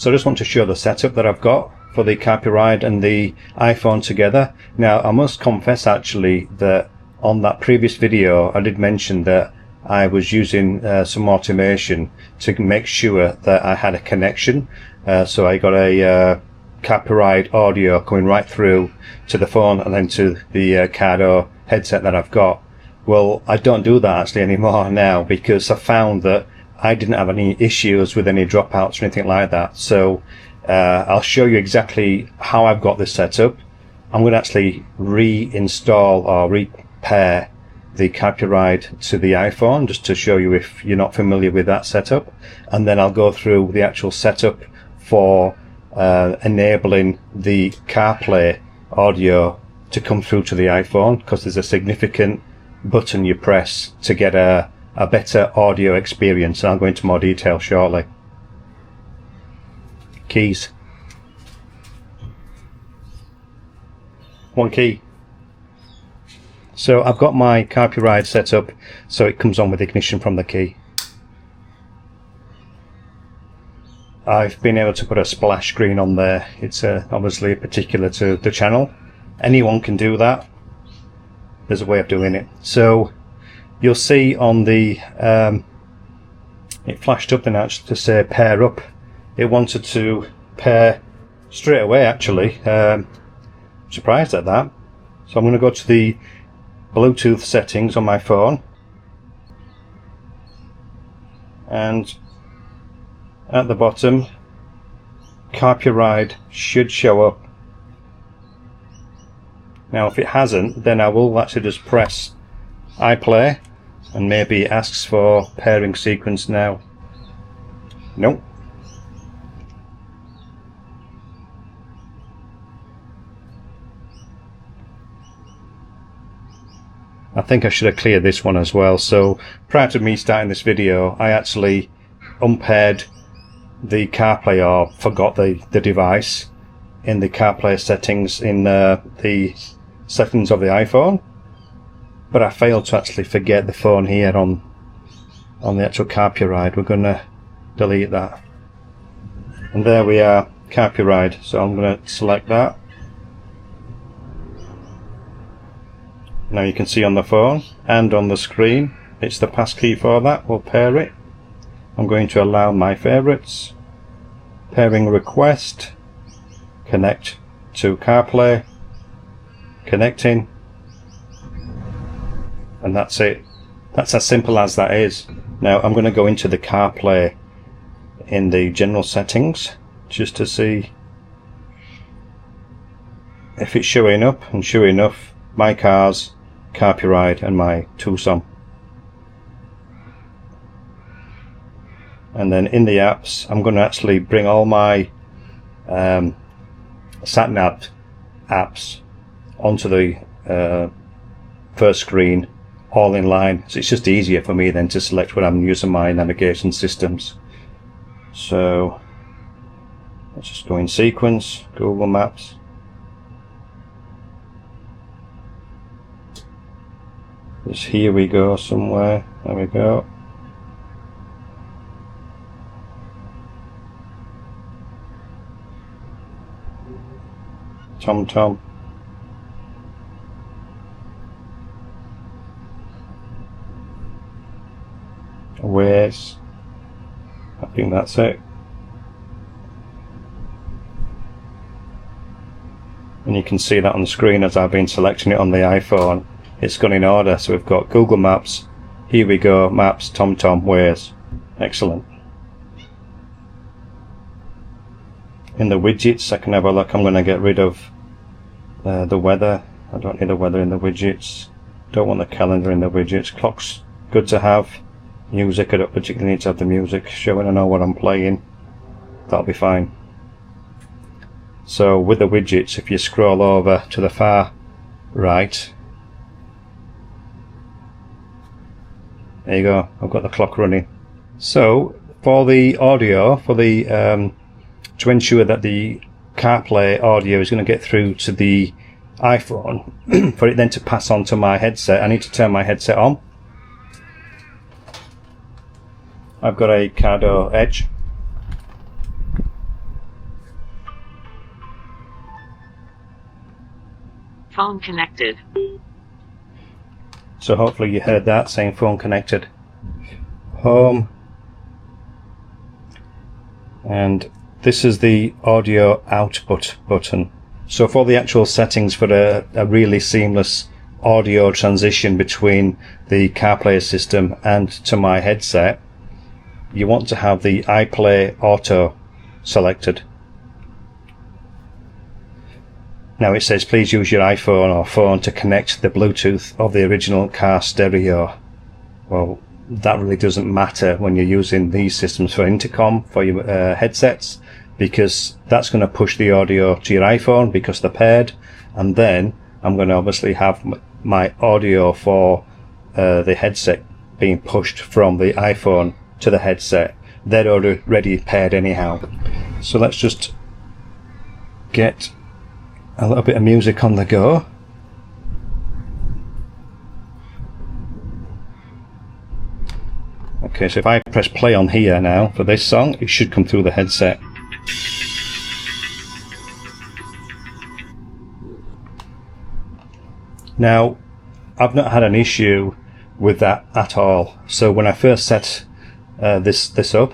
So I just want to show the setup that I've got for the Carpuride and the iPhone together. Now I must confess actually that on that previous video I did mention that I was using some automation to make sure that I had a connection. So I got a Carpuride audio coming right through to the phone and then to the Cardo headset that I've got. Well, I don't do that actually anymore now, because I found that I didn't have any issues with any dropouts or anything like that. So I'll show you exactly how I've got this set up. I'm going to actually reinstall or repair the Carpuride to the iPhone, just to show you if you're not familiar with that setup, and then I'll go through the actual setup for enabling the CarPlay audio to come through to the iPhone, because there's a significant button you press to get a better audio experience, and I'll go into more detail shortly. Keys. One key. So I've got my Carpuride set up so it comes on with ignition from the key. I've been able to put a splash screen on there. It's obviously particular to the channel. Anyone can do that. There's a way of doing it. So you'll see on the it flashed up then actually to say pair up. It wanted to pair straight away actually. Surprised at that. So I'm going to go to the Bluetooth settings on my phone, and at the bottom Carpuride should show up. Now if it hasn't, then I will actually just press iPlay and maybe it asks for pairing sequence now. Nope. I think I should have cleared this one as well. So prior to me starting this video, I actually unpaired the CarPlay, or forgot the device in the CarPlay settings in the settings of the iPhone, but I failed to actually forget the phone here on the actual Carpuride. We're going to delete that, and there we are, Carpuride. So I'm going to select that. Now you can see on the phone and on the screen it's the passkey for that. We'll pair it. I'm going to allow my favorites, pairing request, connect to CarPlay, connecting, and that's it. That's as simple as that is. Now I'm going to go into the CarPlay in the general settings just to see if it's showing up, and sure enough, my cars, Carpuride and my Tucson. And then in the apps I'm going to actually bring all my sat-nav apps onto the first screen, all in line, so it's just easier for me then to select when I'm using my navigation systems. So let's just go in sequence, Google Maps. Just here we go somewhere. There we go. TomTom. Waze. I think that's it. And you can see that on the screen as I've been selecting it on the iPhone. It's gone in order, so we've got Google Maps, here we go, Maps, TomTom, Waze. Excellent. In the widgets I can have a look. I'm going to get rid of the weather. I don't need the weather in the widgets. Don't want the calendar in the widgets. Clock's good to have. Music, I don't particularly need to have the music showing. I know what I'm playing. That'll be fine. So with the widgets, if you scroll over to the far right, there you go, I've got the clock running. So for the audio, for the to ensure that the CarPlay audio is going to get through to the iPhone, for it then to pass on to my headset, I need to turn my headset on. I've got a Cardo Edge. Phone connected. So hopefully you heard that saying phone connected. Home. And this is the audio output button. So for the actual settings for a really seamless audio transition between the CarPlay system and to my headset, you want to have the iPlay Auto selected. Now it says please use your iPhone or phone to connect the Bluetooth of the original car stereo. Well, that really doesn't matter when you're using these systems for intercom for your headsets, because that's going to push the audio to your iPhone because they're paired, and then I'm going to obviously have my audio for the headset being pushed from the iPhone to the headset. They're already paired anyhow. So let's just get a little bit of music on the go. Okay, so if I press play on here now for this song, it should come through the headset. Now, I've not had an issue with that at all. So when I first set this up,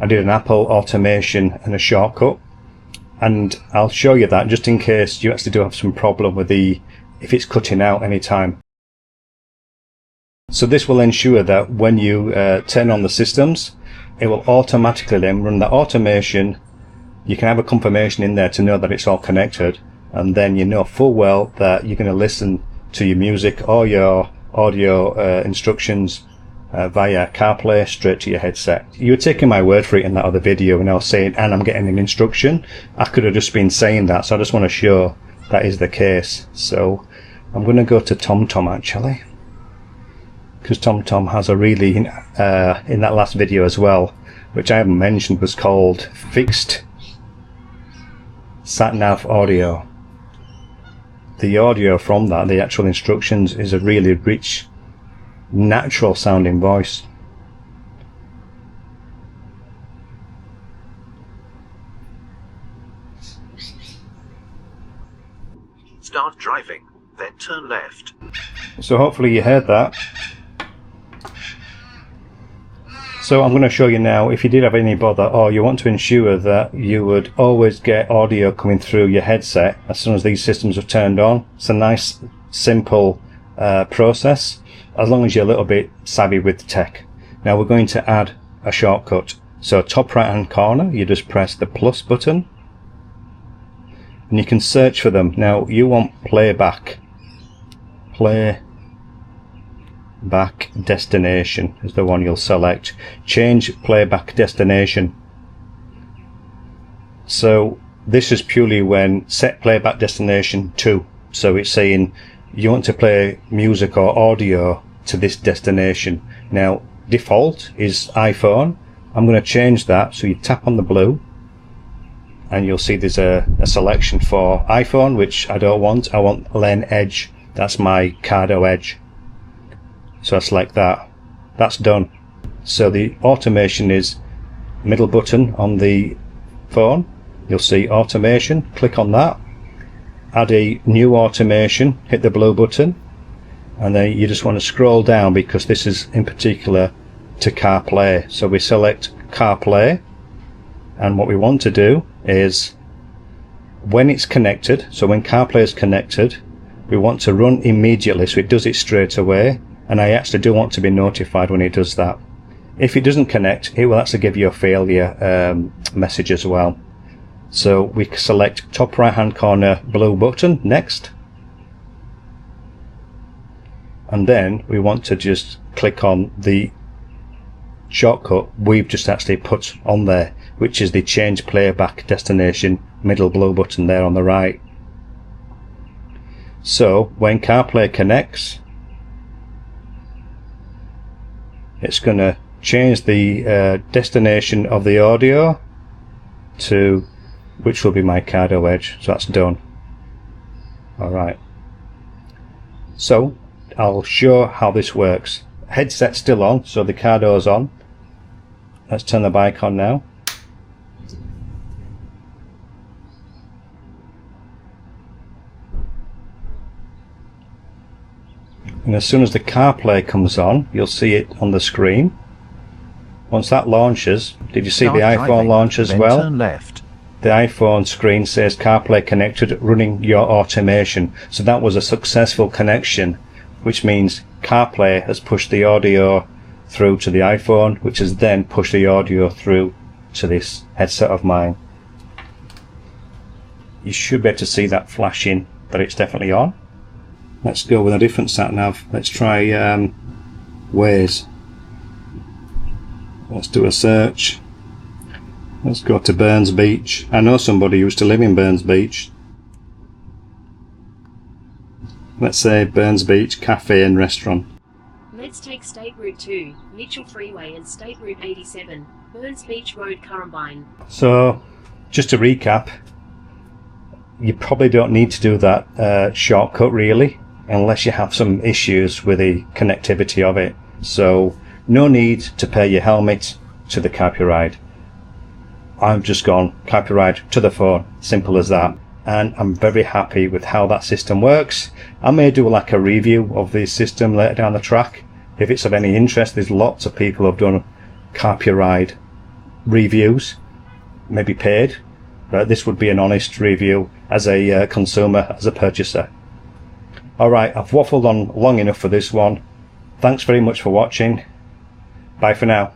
I did an Apple automation and a shortcut, and I'll show you that just in case you actually do have some problem with if it's cutting out anytime. So this will ensure that when you turn on the systems, it will automatically then run the automation. You can have a confirmation in there to know that it's all connected, and then you know full well that you're going to listen to your music or your audio instructions via CarPlay straight to your headset. You were taking my word for it in that other video when I was saying, and I'm getting an instruction. I could have just been saying that, so I just want to show that is the case. So I'm going to go to TomTom actually, because TomTom has a really, in that last video as well, which I haven't mentioned, was called Fixed Sat-Nav Audio. The audio from that, the actual instructions, is a really rich, natural sounding voice. Start driving, then turn left. So hopefully you heard that. So I'm going to show you now, if you did have any bother or you want to ensure that you would always get audio coming through your headset as soon as these systems are turned on. It's a nice, simple process, as long as you're a little bit savvy with tech. Now we're going to add a shortcut. So top right hand corner, you just press the plus button and you can search for them. Now you want playback. Playback destination is the one you'll select. Change playback destination. So this is purely when set playback destination to. So it's saying you want to play music or audio to this destination. Now default is iPhone. I'm going to change that, so you tap on the blue and you'll see there's a selection for iPhone, which I don't want. I want Len Edge. That's my Cardo Edge. So I select that. That's done. So the automation is middle button on the phone. You'll see automation. Click on that. Add a new automation. Hit the blue button. And then you just want to scroll down, because this is in particular to CarPlay. So we select CarPlay. And what we want to do is, when it's connected, so when CarPlay is connected, we want to run immediately, so it does it straight away. And I actually do want to be notified when it does that. If it doesn't connect, it will actually give you a failure message as well. So we select top right hand corner blue button, next. And then we want to just click on the shortcut we've just actually put on there, which is the change playback destination middle blue button there on the right. So when CarPlay connects, it's going to change the destination of the audio to, which will be my Cardo Edge. So that's done. Alright. So I'll show how this works. Headset's still on, so the Cardo's on. Let's turn the bike on now. And as soon as the CarPlay comes on, you'll see it on the screen. Once that launches, did you see the iPhone launch as well? Turn left. The iPhone screen says CarPlay connected, running your automation. So that was a successful connection, which means CarPlay has pushed the audio through to the iPhone, which has then pushed the audio through to this headset of mine. You should be able to see that flashing that it's definitely on. Let's go with a different sat nav. Let's try Waze. Let's do a search. Let's go to Burns Beach. I know somebody who used to live in Burns Beach. Let's say Burns Beach Cafe and Restaurant. Let's take State Route 2, Mitchell Freeway and State Route 87, Burns Beach Road, Carpuride. So, just to recap, you probably don't need to do that shortcut really, unless you have some issues with the connectivity of it. So, no need to pair your helmet to the Carpuride. I've just gone Carpuride to the phone, simple as that. And I'm very happy with how that system works. I may do like a review of the system later down the track. If it's of any interest, there's lots of people who've done Carpuride reviews, maybe paid, but this would be an honest review as a consumer, as a purchaser. Alright, I've waffled on long enough for this one. Thanks very much for watching. Bye for now.